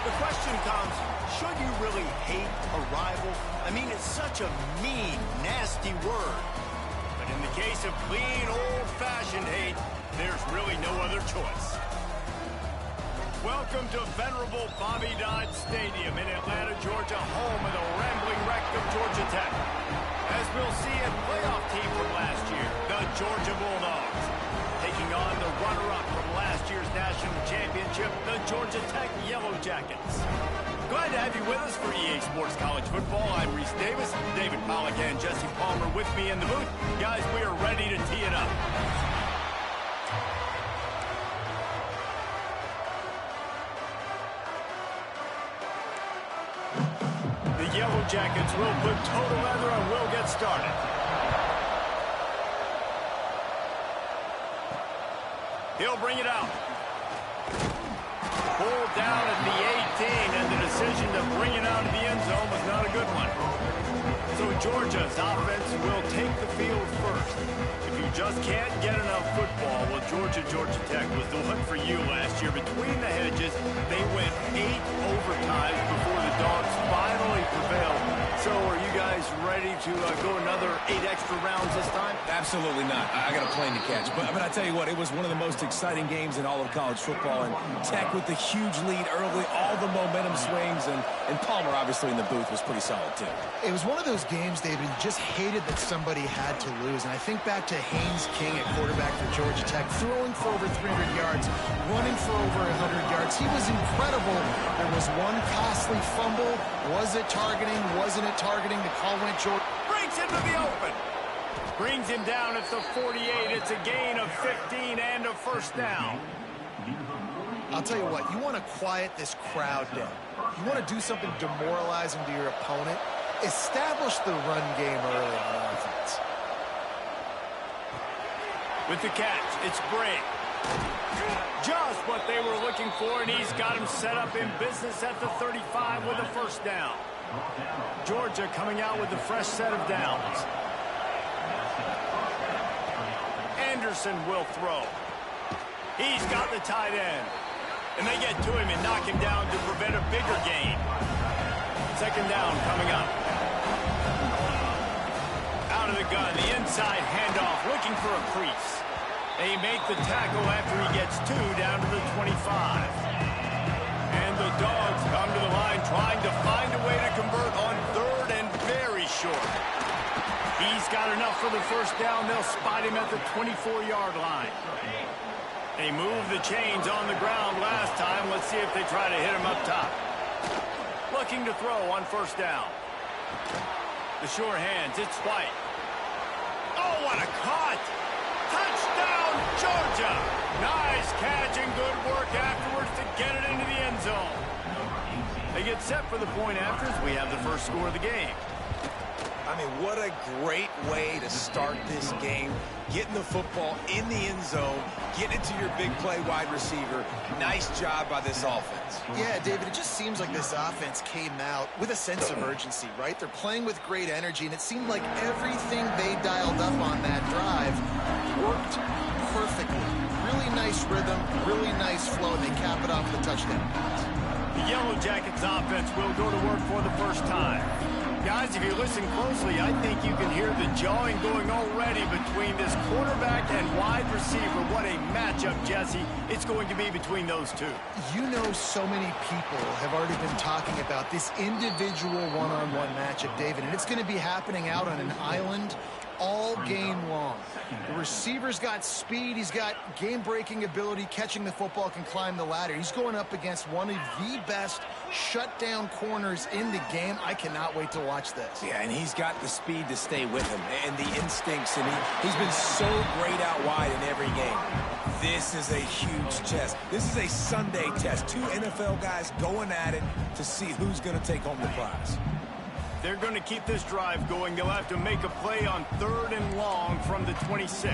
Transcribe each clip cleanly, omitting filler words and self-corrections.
The question comes, should you really hate a rival? I mean, it's such a mean, nasty word. But in the case of clean, old-fashioned hate, there's really no other choice. Welcome to venerable BAMA-VIII Stadium in Atlanta, Georgia, home of the rambling wreck of Georgia Tech. As we'll see, a playoff team from last year, the Georgia Bulldogs, taking on the runner-up from last year's national championship, the Georgia Tech Yellow Jackets. Glad to have you with us for EA Sports College Football. I'm Reese Davis, David Pollack and Jesse Palmer with me in the booth. Guys, we are ready to tee it up. The Yellow Jackets will put total leather and we'll get started. He'll bring it out. Pulled down at the 18, and the decision to bring it out of the end zone was not a good one. So Georgia's offense will take the field first. If you just can't get enough football, well, Georgia Tech was the one for you last year. Between the hedges, they went 8 overtimes before the Dogs finally prevailed. So are you guys ready to go another 8 extra rounds this time? Absolutely not. I got a plane to catch. But I tell you what, it was one of the most exciting games in all of college football. And Tech with the huge lead early, all the momentum swings, and Palmer obviously in the booth was pretty solid too. It was one of those games, David, you just hated that somebody had to lose. And I think back to Haynes King at quarterback for Georgia Tech, throwing for over 300 yards, running for over 100 yards. He was incredible. There was one costly fumble. Was it targeting? Wasn't it targeting? The call went short. Brings him to the open. Brings him down at the 48. It's a gain of 15 and a first down. I'll tell you what, you want to quiet this crowd down. You want to do something demoralizing to your opponent. Establish the run game early on offense. With the catch, it's Bray. Just what they were looking for, and he's got him set up in business at the 35 with a first down. Georgia coming out with a fresh set of downs. Anderson will throw. He's got the tight end. And they get to him and knock him down to prevent a bigger gain. Second down coming up. Out of the gun, the inside handoff, looking for a crease. They make the tackle after he gets 2 down to the 25. And the Dogs come to the line trying to find a way to convert on 3rd and very short. He's got enough for the first down. They'll spot him at the 24-yard line. They moved the chains on the ground last time. Let's see if they try to hit him up top. Looking to throw on first down. The sure hands, it's White. Oh, what a cut! Touchdown, Georgia! Nice catch and good work afterwards to get it into the end zone. They get set for the point after as we have the first score of the game. I mean, what a great way to start this game. Getting the football in the end zone, getting it to your big play wide receiver. Nice job by this offense. Yeah, David, it just seems like this offense came out with a sense of urgency, right? They're playing with great energy, and it seemed like everything they dialed up on that drive worked perfectly. Really nice rhythm, really nice flow, and they cap it off with a touchdown. The Yellow Jackets offense will go to work for the first time. Guys, if you listen closely, I think you can hear the jawing going already between this quarterback and wide receiver. What a matchup, Jesse, it's going to be between those two. You know, so many people have already been talking about this individual one-on-one matchup, David, and it's going to be happening out on an island all game long. The receiver's got speed, he's got game-breaking ability, catching the football, can climb the ladder. He's going up against one of the best shutdown corners in the game. I cannot wait to watch this. Yeah, and he's got the speed to stay with him and the instincts, and he's been so great out wide in every game. This is a huge test. This is a Sunday test. 2 NFL guys going at it to see who's going to take home the prize. They're going to keep this drive going. They'll have to make a play on 3rd and long from the 26.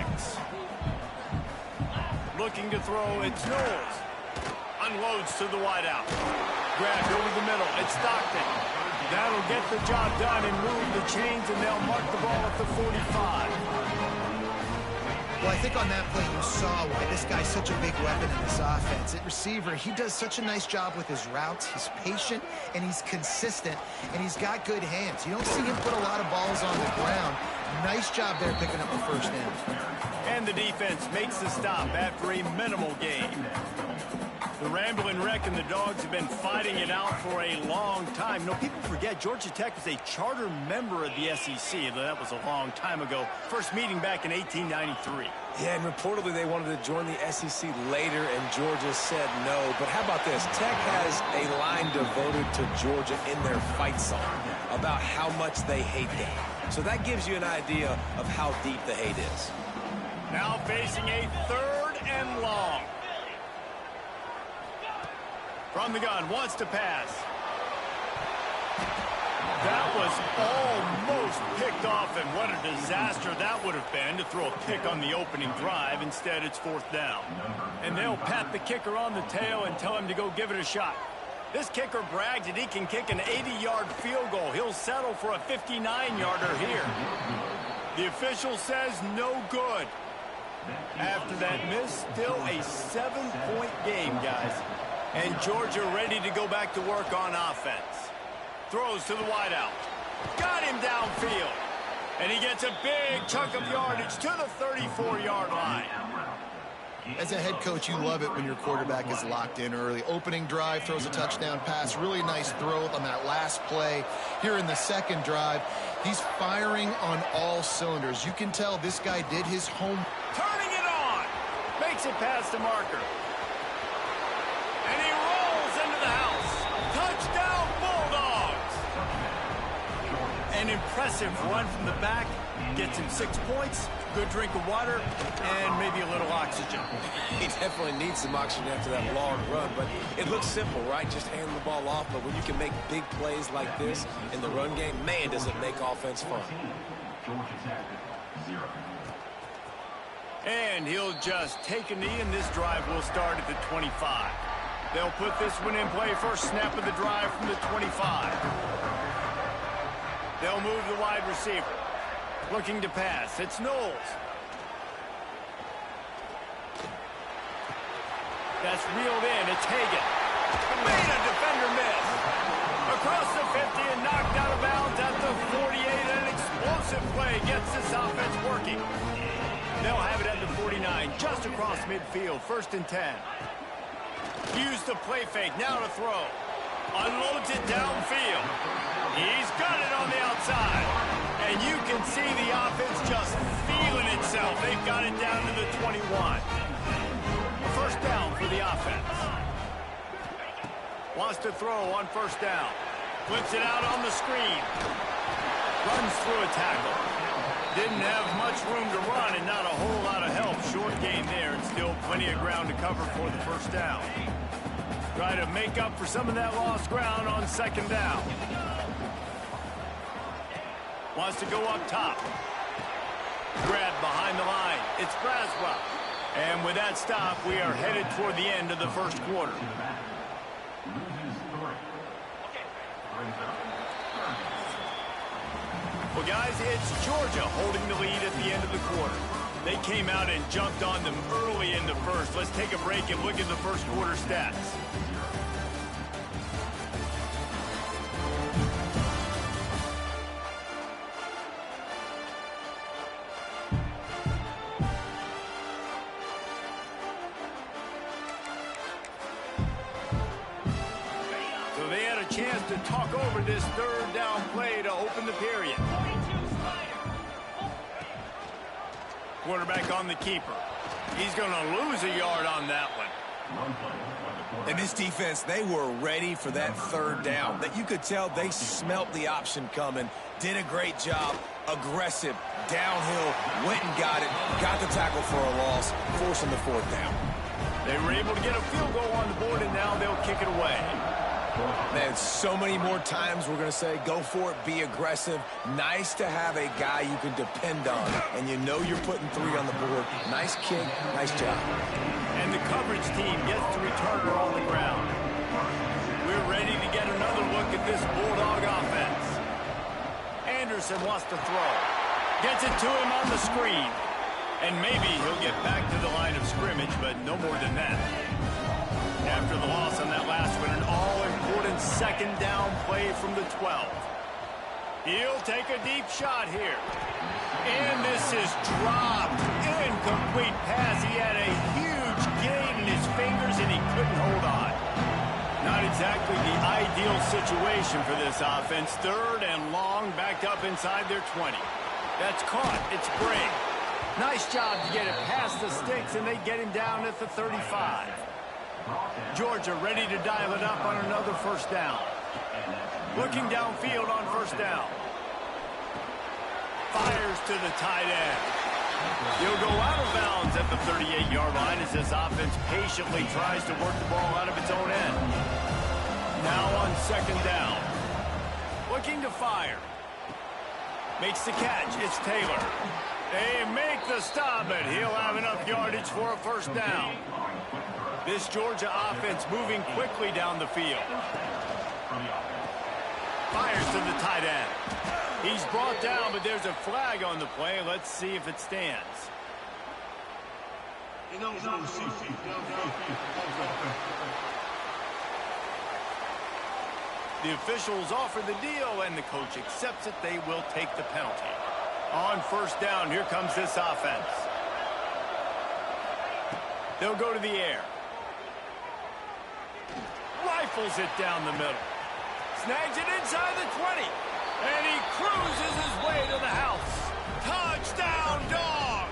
Looking to throw, it's Knowles. Unloads to the wideout. Grabbed over the middle, it's Stockton. That'll get the job done and move the chains, and they'll mark the ball at the 45. Well, I think on that play you saw why this guy's such a big weapon in this offense. At receiver, he does such a nice job with his routes. He's patient, and he's consistent, and he's got good hands. You don't see him put a lot of balls on the ground. Nice job there picking up the first down. And the defense makes the stop after a minimal gain. The Rambling Wreck and the Dogs have been fighting it out for a long time. No, people forget Georgia Tech was a charter member of the SEC. That was a long time ago. First meeting back in 1893. Yeah, and reportedly they wanted to join the SEC later, and Georgia said no. But how about this? Tech has a line devoted to Georgia in their fight song about how much they hate them. So that gives you an idea of how deep the hate is. Now facing a 3rd and long. From the gun, wants to pass. That was almost picked off, and what a disaster that would have been to throw a pick on the opening drive. Instead, it's 4th down. And they'll pat the kicker on the tail and tell him to go give it a shot. This kicker brags that he can kick an 80-yard field goal. He'll settle for a 59-yarder here. The official says no good. After that miss, still a 7-point game, guys. And Georgia ready to go back to work on offense. Throws to the wideout. Got him downfield. And he gets a big chunk of yardage to the 34-yard line. As a head coach, you love it when your quarterback is locked in early. Opening drive, throws a touchdown pass. Really nice throw on that last play. Here in the second drive, he's firing on all cylinders. You can tell this guy did his homework. Turning it on. Makes it past the marker. And he rolls into the house. Touchdown, Bulldogs. An impressive run from the back. Gets him 6 points, good drink of water, and maybe a little oxygen. He definitely needs some oxygen after that long run, but it looks simple, right? Just hand the ball off, but when you can make big plays like this in the run game, man, does it make offense fun. And he'll just take a knee, and this drive will start at the 25. They'll put this one in play. First snap of the drive from the 25. They'll move the wide receiver. Looking to pass. It's Knowles. That's reeled in. It's Hagan. Made a defender miss. Across the 50 and knocked out of bounds at the 48. An explosive play gets this offense working. They'll have it at the 49, just across midfield. 1st and 10. Use the play fake. Now to throw. Unloads it downfield. He's got it on the outside. And you can see the offense just feeling itself. They've got it down to the 21. First down for the offense. Wants to throw on 1st down. Flips it out on the screen. Runs through a tackle. Didn't have much room to run and not a whole lot of help. Short gain there and still plenty of ground to cover for the 1st down. Try to make up for some of that lost ground on 2nd down. Wants to go up top. Grab behind the line. It's Braswell. And with that stop, we are headed toward the end of the 1st quarter. Well, guys, it's Georgia holding the lead at the end of the quarter. They came out and jumped on them early in the 1st. Let's take a break and look at the 1st quarter stats. Chance to talk over this 3rd down play to open the period. Quarterback on the keeper. He's going to lose a yard on that one. And this defense, they were ready for that 3rd down. That you could tell they smelt the option coming. Did a great job. Aggressive. Downhill. Went and got it. Got the tackle for a loss. Forcing the 4th down. They were able to get a field goal on the board, and now they'll kick it away. Man, so many more times we're going to say, go for it, be aggressive. Nice to have a guy you can depend on, and you know you're putting 3 on the board. Nice kick, nice job. And the coverage team gets the returner on the ground. We're ready to get another look at this Bulldog offense. Anderson wants to throw. Gets it to him on the screen. And maybe he'll get back to the line of scrimmage, but no more than that. After the loss on that last one, an all-important second down play from the 12. He'll take a deep shot here. And this is dropped. Incomplete pass. He had a huge gain in his fingers, and he couldn't hold on. Not exactly the ideal situation for this offense. Third and long, backed up inside their 20. That's caught. It's Bray. Nice job to get it past the sticks, and they get him down at the 35. Georgia ready to dial it up on another first down. Looking downfield on first down. Fires to the tight end. He'll go out of bounds at the 38-yard line as this offense patiently tries to work the ball out of its own end. Now on second down. Looking to fire. Makes the catch. It's Taylor. They make the stop, but he'll have enough yardage for a first down. This Georgia offense moving quickly down the field. Fires to the tight end. He's brought down, but there's a flag on the play. Let's see if it stands. The officials offer the deal, and the coach accepts it. They will take the penalty. On first down, here comes this offense. They'll go to the air. Rifles it down the middle. Snags it inside the 20. And he cruises his way to the house. Touchdown, Dogs!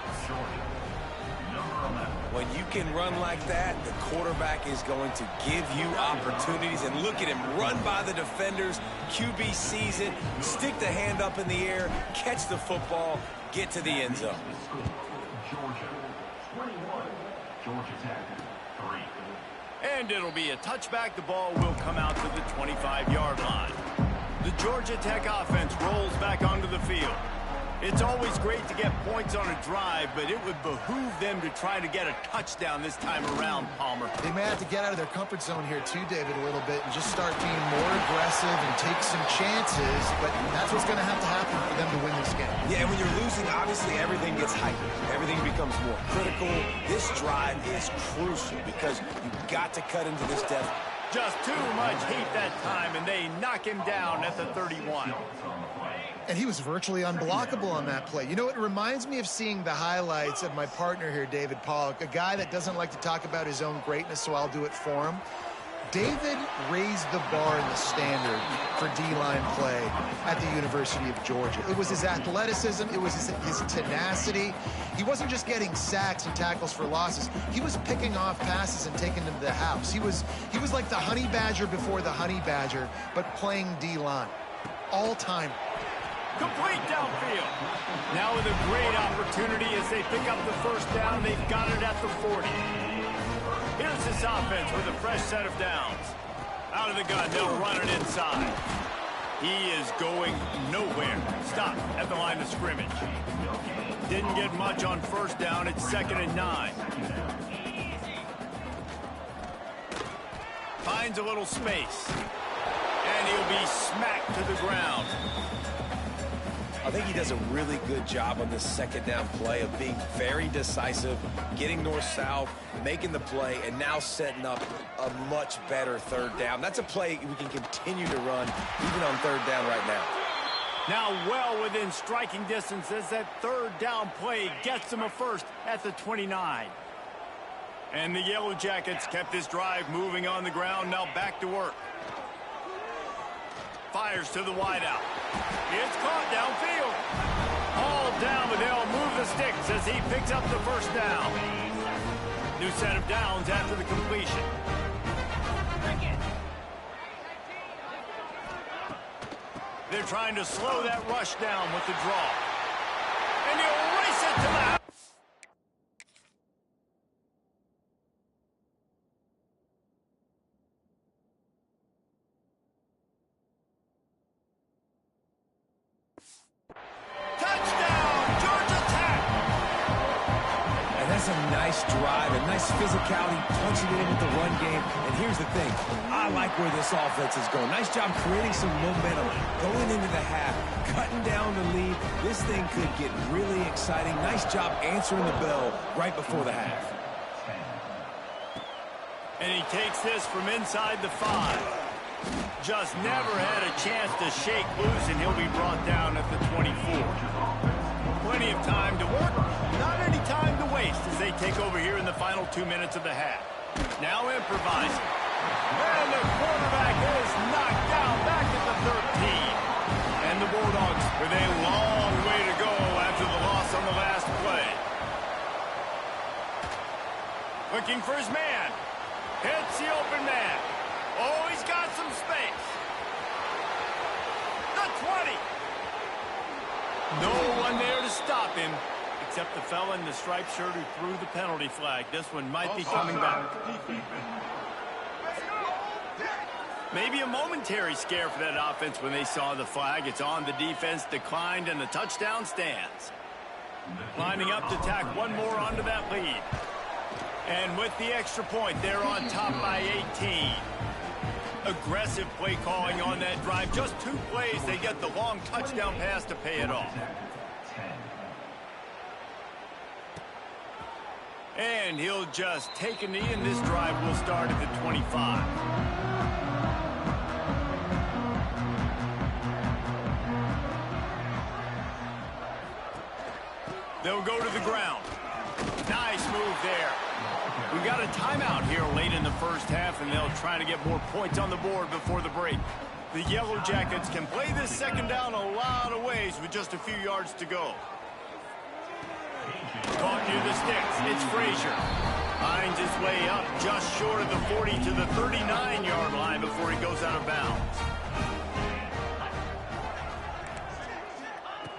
When you can run like that, the quarterback is going to give you opportunities. And look at him run by the defenders. QB sees it, stick the hand up in the air, catch the football, get to the end zone. And it'll be a touchback. The ball will come out to the 25-yard line. The Georgia Tech offense rolls back onto the field. It's always great to get points on a drive, but it would behoove them to try to get a touchdown this time around, Palmer. They may have to get out of their comfort zone here too, David, a little bit and just start being more aggressive and take some chances, but that's what's going to happen for them to win this game. Yeah, and when you're losing, obviously everything gets heightened. Everything becomes more critical. This drive is crucial because you've got to cut into this deficit. Just too much heat that time, and they knock him down at the 31. And he was virtually unblockable on that play. You know, it reminds me of seeing the highlights of my partner here, David Pollock, a guy that doesn't like to talk about his own greatness, so I'll do it for him. David raised the bar in the standard for D-line play at the University of Georgia. It was his athleticism. It was his tenacity. He wasn't just getting sacks and tackles for losses. He was picking off passes and taking them to the house. He was like the honey badger before the honey badger, but playing D-line. All-time. Complete downfield. Now with a great opportunity as they pick up the first down. They've got it at the 40. Here's this offense with a fresh set of downs. Out of the gun, they'll run it inside. He is going nowhere. Stop at the line of scrimmage. Didn't get much on first down. It's 2nd and 9. Finds a little space. And he'll be smacked to the ground. I think he does a really good job on this second down play of being very decisive, getting north-south, making the play, and now setting up a much better third down. That's a play we can continue to run even on third down right now. Now well within striking distance as that third down play gets them a first at the 29. And the Yellow Jackets kept this drive moving on the ground. Now back to work. Fires to the wideout. It's caught downfield. All down, but they'll move the sticks as he picks up the first down. New set of downs after the completion. They're trying to slow that rush down with the draw. And he'll race it to the house. a nice drive, a nice physicality, punching it in with the run game. And here's the thing. I like where this offense is going. Nice job creating some momentum, going into the half, cutting down the lead. This thing could get really exciting. Nice job answering the bell right before the half. And he takes this from inside the 5. Just never had a chance to shake loose, and he'll be brought down at the 24. Plenty of time to work, not any time to waste as they take over here in the final 2 minutes of the half. Now improvising. And the quarterback is knocked down back at the 13. And the Bulldogs with a long way to go after the loss on the last play. Looking for his man. Hits the open man. Oh, he's got some space. The 20. No one there to stop him, except the fella in the striped shirt who threw the penalty flag. This one might be coming back. Maybe a momentary scare for that offense when they saw the flag. It's on, the defense declined, and the touchdown stands. Lining up to tack one more onto that lead. And with the extra point, they're on top by 18. Aggressive play calling on that drive. Just 2 plays, they get the long touchdown pass to pay it off. And he'll just take a knee, and this drive will start at the 25. They'll go to the ground. Nice move there. We've got a timeout here late in the first half, and they'll try to get more points on the board before the break. The Yellow Jackets can play this second down a lot of ways with just a few yards to go. Caught near the sticks. It's Frazier. Finds his way up just short of the 40 to the 39-yard line before he goes out of bounds.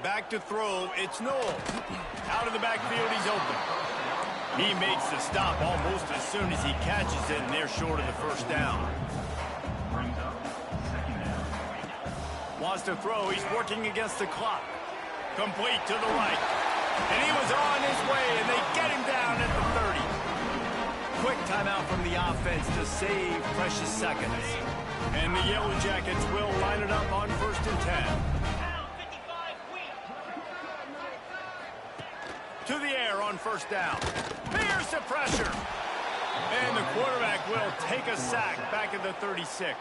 Back to throw. It's Noel. Out of the backfield, he's open. He makes the stop almost as soon as he catches it, and they're short of the first down. Wants to throw. He's working against the clock. Complete to the right. And he was on his way, and they get him down at the 30. Quick timeout from the offense to save precious seconds. And the Yellow Jackets will line it up on 1st and 10. To the air on 1st down. Here's the pressure. And the quarterback will take a sack back at the 36.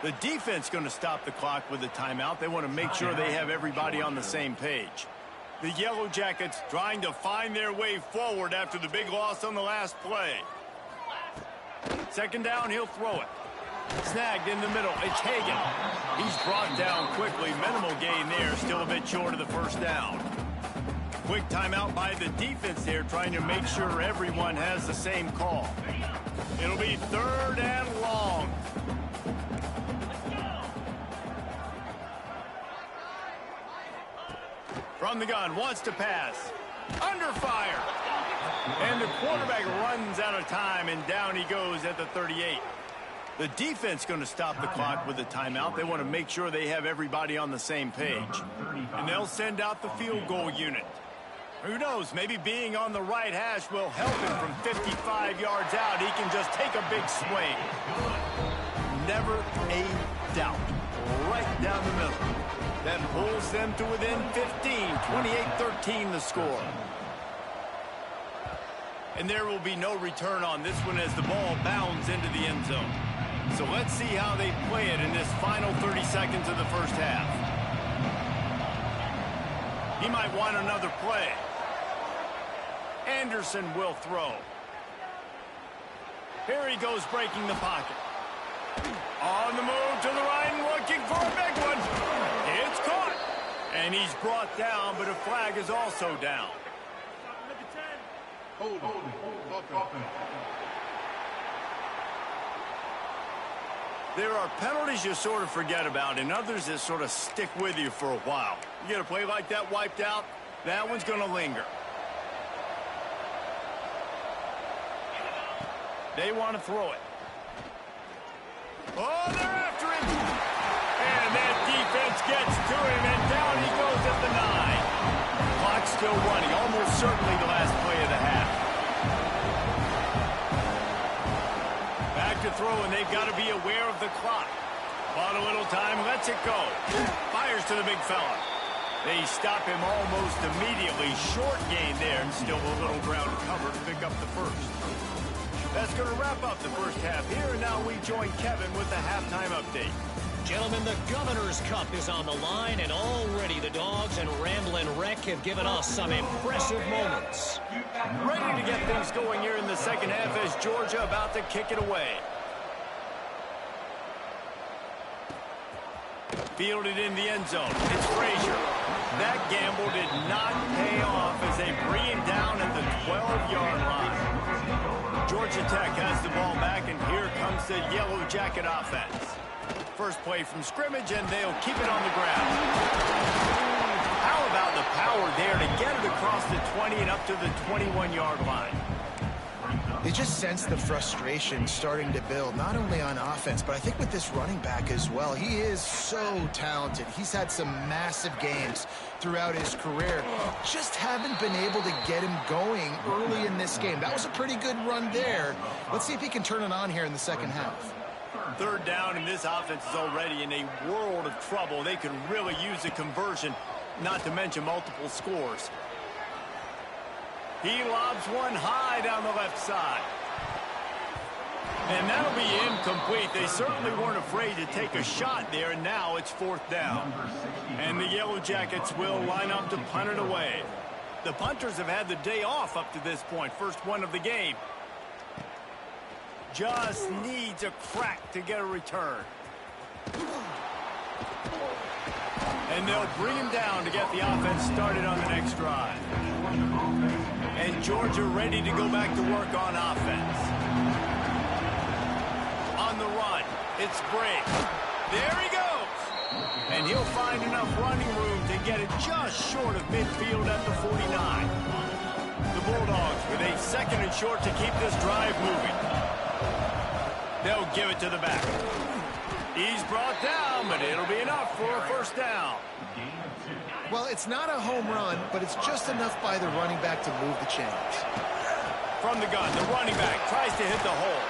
The defense going to stop the clock with a timeout. They want to make sure they have everybody on the same page. The Yellow Jackets trying to find their way forward after the big loss on the last play. 2nd down, he'll throw it. Snagged in the middle. It's Hagan. He's brought down quickly. Minimal gain there. Still a bit short of the 1st down. Quick timeout by the defense there, trying to make sure everyone has the same call. It'll be 3rd and long. From the gun, wants to pass. Under fire. And the quarterback runs out of time, and down he goes at the 38. The defense going to stop the clock with a timeout. They want to make sure they have everybody on the same page. And they'll send out the field goal unit. Who knows, maybe being on the right hash will help him from 55 yards out. He can just take a big swing. Never a doubt. Right down the middle. That pulls them to within 15. 28-13 the score. And there will be no return on this one as the ball bounds into the end zone. So let's see how they play it in this final 30 seconds of the first half. He might want another play. Anderson will throw. Here he goes, breaking the pocket. On the move to the right and looking for a big one. It's caught. And he's brought down, but a flag is also down. Hold. There are penalties you sort of forget about and others that sort of stick with you for a while. You get a play like that wiped out, that one's going to linger. They want to throw it. Oh, they're after him. And that defense gets to him, and down he goes at the 9. Clock's still running, almost certainly the last play of the half. got to be aware of the clock. Bought a little time, lets it go. Fires to the big fella. They stop him almost immediately. Short gain there, and still a little ground cover to pick up the first. That's going to wrap up the first half here, and now we join Kevin with the halftime update. Gentlemen, the Governor's Cup is on the line, and already the Dogs and Ramblin' Wreck have given us some impressive moments. Ready to get things going here in the second half as Georgia about to kick it away. Fielded in the end zone. It's Frazier. That gamble did not pay off as they bring him down at the 12-yard line. Georgia Tech has the ball back, and here comes the Yellow Jacket offense. First play from scrimmage, and they'll keep it on the ground. How about the power there to get it across the 20 and up to the 21-yard line? They just sense the frustration starting to build, not only on offense, but I think with this running back as well. He is so talented. He's had some massive games throughout his career. Just haven't been able to get him going early in this game. That was a pretty good run there. Let's see if he can turn it on here in the second half. Third down, and this offense is already in a world of trouble. They could really use a conversion, not to mention multiple scores. He lobs one high down the left side. And that'll be incomplete. They certainly weren't afraid to take a shot there, and now it's fourth down. And the Yellow Jackets will line up to punt it away. The punters have had the day off up to this point. First one of the game. Just needs a crack to get a return. And they'll bring him down to get the offense started on the next drive. And Georgia ready to go back to work on offense. On the run, it's Briggs. There he goes. And he'll find enough running room to get it just short of midfield at the 49. The Bulldogs with a second and short to keep this drive moving. They'll give it to the back. He's brought down, but it'll be enough for a first down. Well, it's not a home run, but it's just enough by the running back to move the chains. From the gun, the running back tries to hit the hole.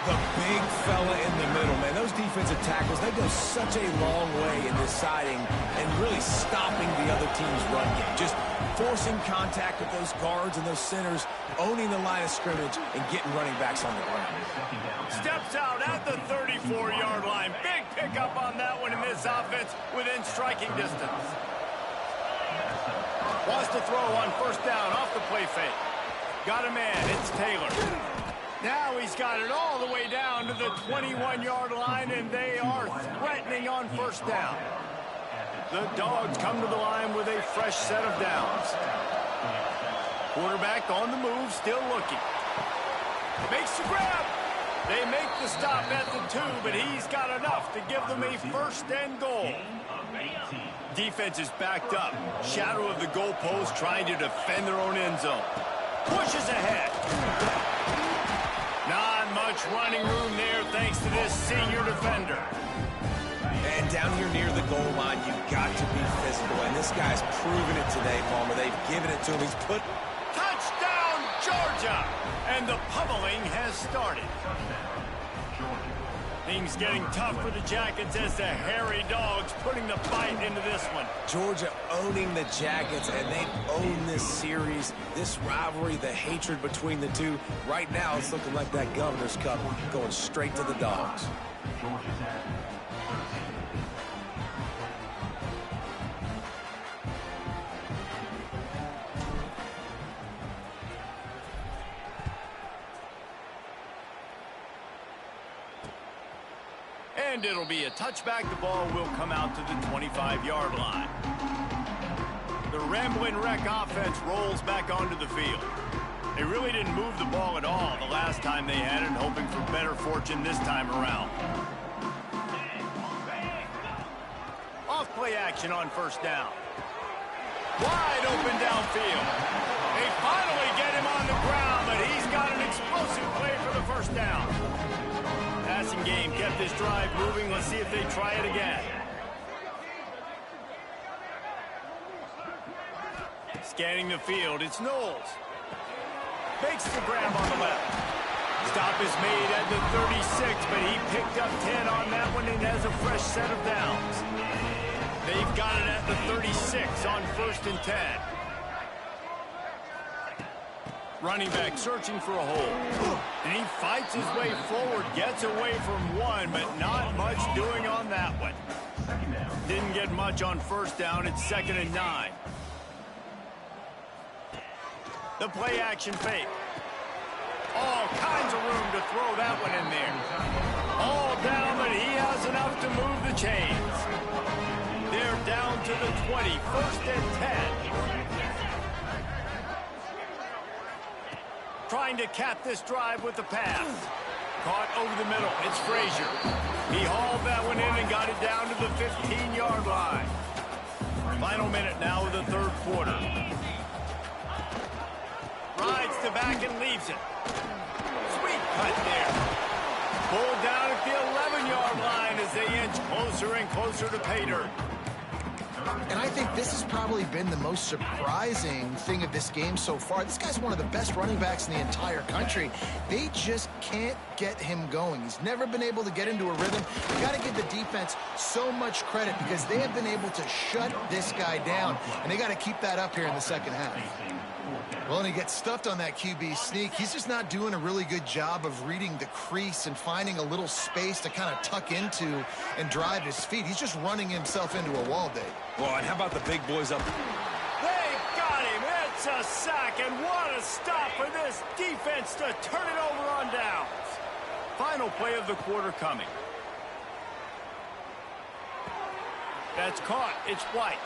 The big fella in the middle, man. Those defensive tackles, they go such a long way in deciding and really stopping the other team's run game. Just forcing contact with those guards and those centers, owning the line of scrimmage, and getting running backs on the ground. Steps out at the 34-yard line. Big pickup on that one in this offense within striking distance. Wants to throw on first down off the play fake. Got a man. It's Taylor. Now he's got it all the way down to the 21-yard line, and they are threatening on first down. The Dogs come to the line with a fresh set of downs. Quarterback on the move, still looking. Makes the grab. They make the stop at the 2, but he's got enough to give them a first and goal. Defense is backed up. Shadow of the goalpost trying to defend their own end zone. Pushes ahead. Not much running room there thanks to this senior defender. And down here near the goal line, you've got to be physical. And this guy's proven it today, Palmer. They've given it to him. He's put... Touchdown, Georgia! And the pummeling has started. Things getting tough for the Jackets as the hairy Dogs putting the fight into this one. Georgia owning the Jackets, and they've owned this series, this rivalry, the hatred between the two. Right now, it's looking like that Governor's Cup going straight to the Dogs. And it'll be a touchback. The ball will come out to the 25-yard line. The Ramblin' Wreck offense rolls back onto the field. They really didn't move the ball at all the last time they had it, hoping for better fortune this time around. Off play action on first down. Wide open downfield. They finally get him on the ground, but he's got an explosive play for the first down. Passing game kept this drive moving. Let's see if they try it again. Scanning the field, it's Knowles. Makes the grab on the left. Stop is made at the 36, but he picked up 10 on that one and has a fresh set of downs. They've got it at the 36 on 1st and 10. Running back searching for a hole. And he fights his way forward, gets away from one, but not much doing on that one. Didn't get much on 1st down. It's 2nd and 9. The play action fake. All kinds of room to throw that one in there. All down, but he has enough to move the chains. They're down to the 20, 1st and 10. Trying to cap this drive with the pass. Caught over the middle. It's Frazier. He hauled that one in and got it down to the 15-yard line. Final minute now of the 3rd quarter. Rides to back and leaves it. Sweet cut there. Pulled down at the 11-yard line as they inch closer and closer to pay dirt. And I think this has probably been the most surprising thing of this game so far. This guy's one of the best running backs in the entire country. They just can't get him going. He's never been able to get into a rhythm. You got to give the defense so much credit because they have been able to shut this guy down, and they got to keep that up here in the 2nd half. Well, and he gets stuffed on that QB sneak. He's just not doing a really good job of reading the crease and finding a little space to kind of tuck into and drive his feet. He's just running himself into a wall, Dave. Well, and how about the big boys up? They got him. It's a sack, and what a stop for this defense to turn it over on downs. Final play of the quarter coming. That's caught. It's White.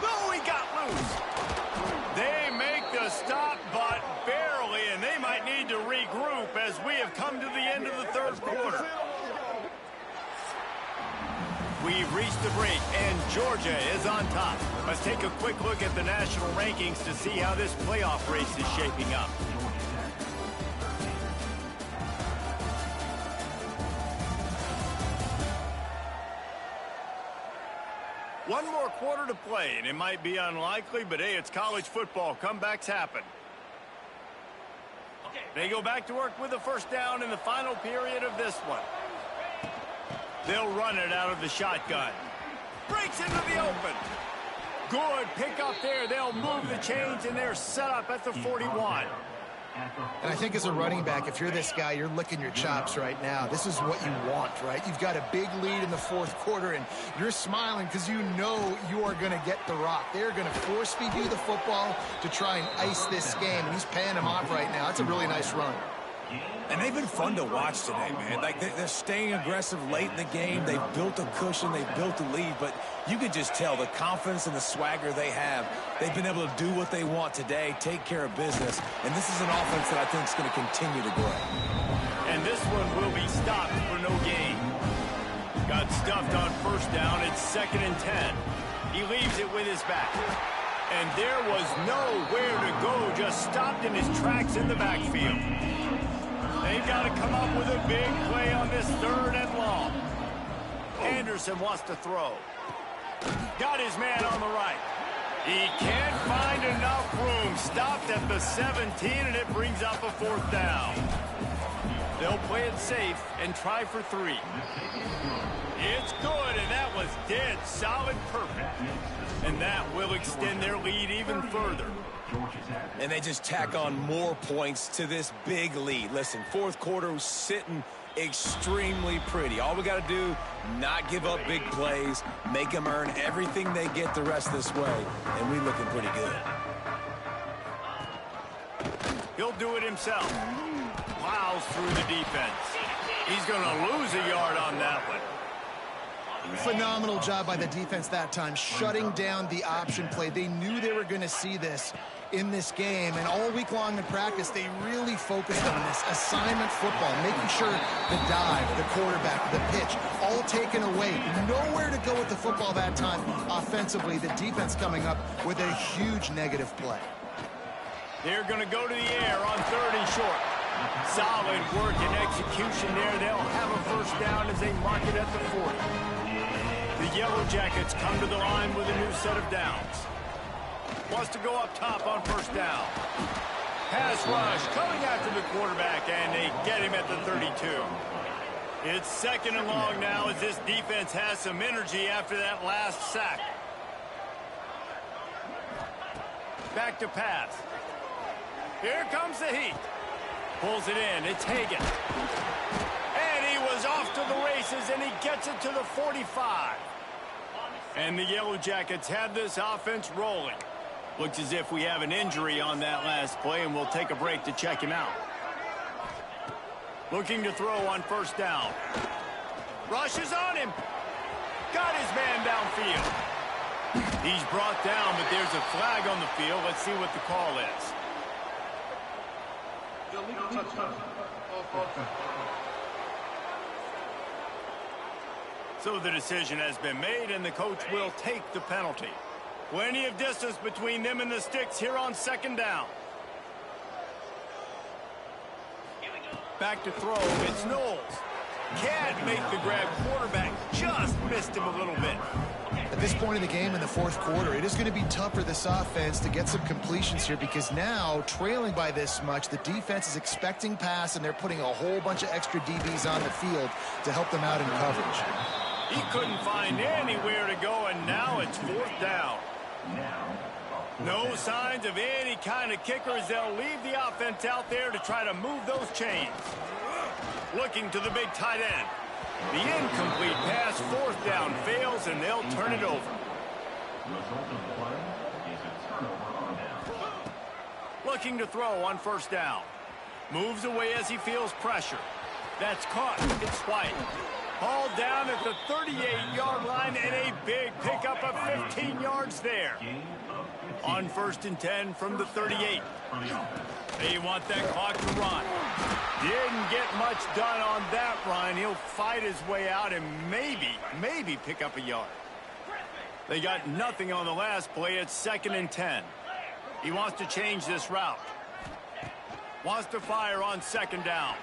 Oh, he got loose. They make the stop, but barely, and they might need to regroup as we have come to the end of the 3rd quarter. We've reached the break, and Georgia is on top. Let's take a quick look at the national rankings to see how this playoff race is shaping up. One more quarter to play, and it might be unlikely, but hey, it's college football. Comebacks happen. They go back to work with a 1st down in the final period of this one. They'll run it out of the shotgun. Breaks into the open. Good pick up there. They'll move the chains, and they're set up at the 41. And I think as a running back, if you're this guy, you're licking your chops right now. This is what you want, right? You've got a big lead in the 4th quarter, and you're smiling because you know you are going to get the rock. They're going to force feed you the football to try and ice this game, and he's paying him off right now. That's a really nice run. And they've been fun to watch today, man. Like, they're staying aggressive late in the game. They've built a cushion. They've built a lead. But you could just tell the confidence and the swagger they have. They've been able to do what they want today, take care of business. And this is an offense that I think is going to continue to grow. And this one will be stopped for no gain. Got stuffed on 1st down. It's 2nd and 10. He leaves it with his back. And there was nowhere to go. Just stopped in his tracks in the backfield. They've got to come up with a big play on this 3rd and long. Anderson wants to throw. Got his man on the right. He can't find enough room. Stopped at the 17, and it brings up a 4th down. They'll play it safe and try for 3. It's good, and that was dead solid perfect. And that will extend their lead even further. And they just tack on more points to this big lead. Listen, 4th quarter was sitting extremely pretty. All we got to do, not give up big plays, make them earn everything they get the rest of this way, and we're looking pretty good. He'll do it himself. Plows through the defense. He's going to lose a yard on that one. Phenomenal job by the defense that time, shutting down the option play. They knew they were going to see this in this game, and all week long in practice, they really focused on this assignment football, making sure the dive, the quarterback, the pitch, all taken away. Nowhere to go with the football that time offensively. The defense coming up with a huge negative play. They're going to go to the air on 3rd and short. Solid work and execution there. They'll have a 1st down as they mark it at the 40. The Yellow Jackets come to the line with a new set of downs. Wants to go up top on 1st down. Pass rush coming after the quarterback, and they get him at the 32. It's second and long now as this defense has some energy after that last sack. Back to pass. Here comes the heat. Pulls it in. It's Hagan. And he was off to the races, and he gets it to the 45. And the Yellow Jackets have this offense rolling. Looks as if we have an injury on that last play, and we'll take a break to check him out. Looking to throw on first down. Rushes on him. Got his man downfield. He's brought down, but there's a flag on the field. Let's see what the call is. So the decision has been made, and the coach will take the penalty. Plenty of distance between them and the sticks here on second down. Back to throw. It's Knowles. Can't make the grab. Quarterback just missed him a little bit. At this point in the game, in the fourth quarter, it is going to be tough for this offense to get some completions here, because now, trailing by this much, the defense is expecting pass, and they're putting a whole bunch of extra DBs on the field to help them out in coverage. He couldn't find anywhere to go, and now it's fourth down. No signs of any kind of kickers. They'll leave the offense out there to try to move those chains. Looking to the big tight end. The incomplete pass, fourth down, fails, and they'll turn it over. Looking to throw on first down. Moves away as he feels pressure. That's caught. It's White. Hauled down at the 38-yard line, and a big pickup of 15 yards there. On first and 10 from the 38. They want that clock to run. Didn't get much done on that run. He'll fight his way out and maybe pick up a yard. They got nothing on the last play. It's second and 10. He wants to change this route. Wants to fire on second down.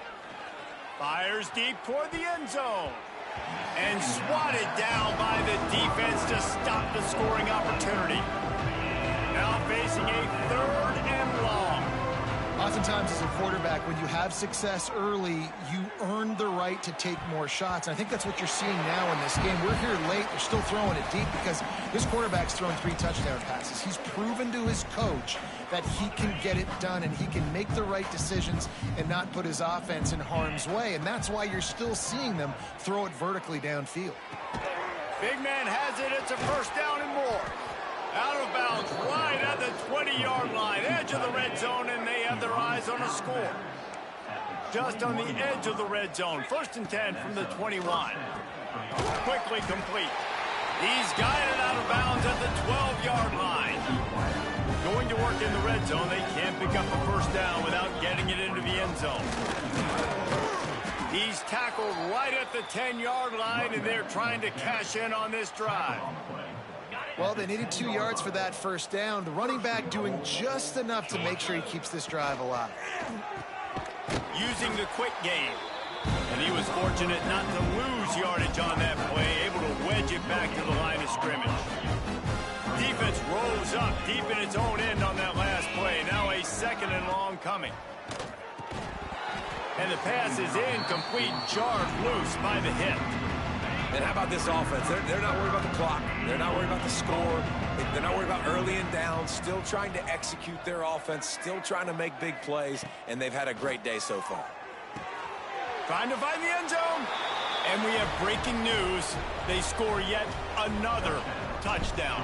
Fires deep toward the end zone. And swatted down by the defense to stop the scoring opportunity. Now facing a third and long. Oftentimes as a quarterback, when you have success early, you earn the right to take more shots. And I think that's what you're seeing now in this game. We're here late. They're still throwing it deep because this quarterback's thrown 3 touchdown passes. He's proven to his coach that he can get it done and he can make the right decisions and not put his offense in harm's way. And that's why you're still seeing them throw it vertically downfield. Big man has it. It's a first down and more. Out of bounds, right at the 20-yard line, edge of the red zone, and they have their eyes on a score. Just on the edge of the red zone, first and 10 from the 21. Quickly complete. He's guided out of bounds at the 12-yard line. Going to work in the red zone, they can't pick up a first down without getting it into the end zone. He's tackled right at the 10-yard line, and they're trying to cash in on this drive. Well, they needed 2 yards for that first down. The running back doing just enough to make sure he keeps this drive alive. Using the quick game. And he was fortunate not to lose yardage on that play, able to wedge it back to the line of scrimmage. Defense rose up deep in its own end on that last play. Now a second and long coming. And the pass is incomplete, jarred loose by the hip. And how about this offense? They're not worried about the clock. They're not worried about the score. They're not worried about early and down. Still trying to execute their offense. Still trying to make big plays. And they've had a great day so far. Trying to find the end zone. And we have breaking news. They score yet another touchdown.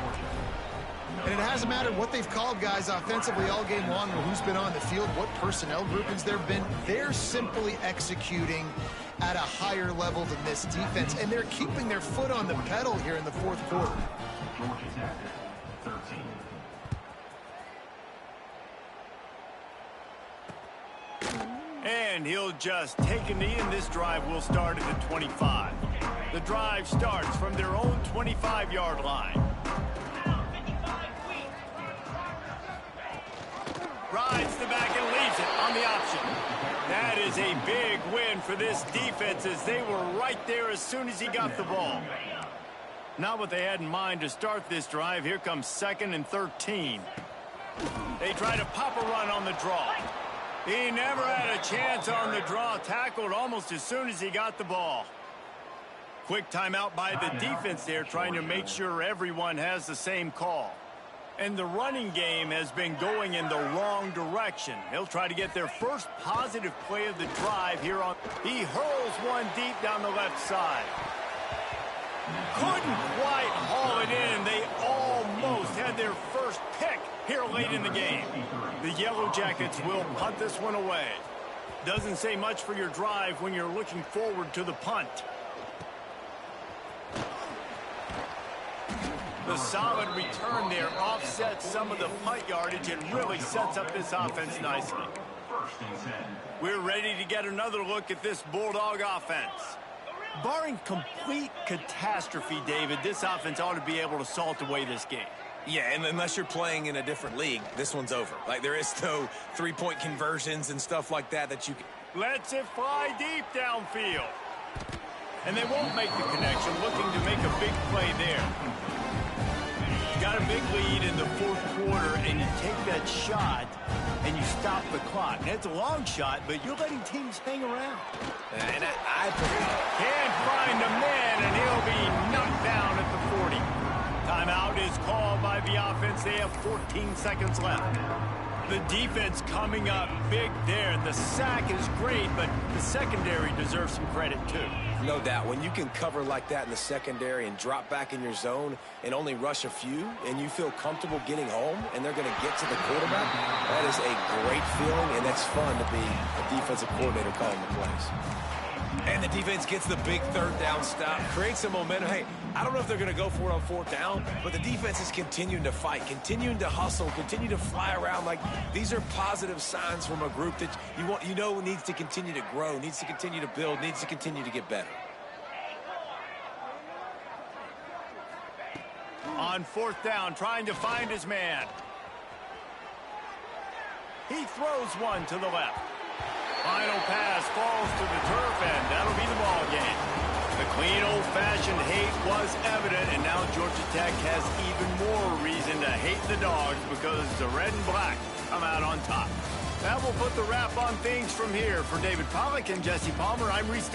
And it hasn't mattered what they've called guys offensively all game long or who's been on the field, what personnel groupings there have been. They're simply executing at a higher level than this defense, and they're keeping their foot on the pedal here in the fourth quarter. And he'll just take a knee, and this drive will start at the 25. The drive starts from their own 25-yard line. Rides the back and leaves it on the option. That is a big win for this defense as they were right there as soon as he got the ball. Not what they had in mind to start this drive. Here comes second and 13. They try to pop a run on the draw. He never had a chance on the draw, tackled almost as soon as he got the ball. Quick timeout by the defense there, trying to make sure everyone has the same call. And the running game has been going in the wrong direction. He'll try to get their first positive play of the drive here on. He hurls one deep down the left side. Couldn't quite haul it in. They almost had their first pick here late in the game. The Yellow Jackets will punt this one away. Doesn't say much for your drive when you're looking forward to the punt. The solid return there offsets some of the punt yardage and really sets up this offense nicely. We're ready to get another look at this Bulldog offense. Barring complete catastrophe, David, this offense ought to be able to salt away this game. Yeah, and unless you're playing in a different league, this one's over. Like, there is no three-point conversions and stuff like that you can... Lets it fly deep downfield. And they won't make the connection, looking to make a big play there. You got a big lead in the fourth quarter, and you take that shot, and you stop the clock. And it's a long shot, but you're letting teams hang around. And I can't find a man, and he'll be knocked down at the 40. Timeout is called by the offense. They have 14 seconds left. The defense coming up big there. The sack is great, but the secondary deserves some credit too. No doubt. When you can cover like that in the secondary and drop back in your zone and only rush a few, and you feel comfortable getting home, and they're going to get to the quarterback, that is a great feeling, and that's fun to be a defensive coordinator calling the plays. And the defense gets the big third down stop, creates some momentum. Hey, I don't know if they're going to go for it on fourth down, but the defense is continuing to fight, continuing to hustle, continue to fly around. Like, these are positive signs from a group that you know needs to continue to grow, needs to continue to build, needs to continue to get better. On fourth down, trying to find his man. He throws one to the left. Final pass falls to the turf, and that'll be the ball game. The clean, old-fashioned hate was evident, and now Georgia Tech has even more reason to hate the Dogs because the red and black come out on top. That will put the wrap on things from here. For David Pollack and Jesse Palmer, I'm Reese.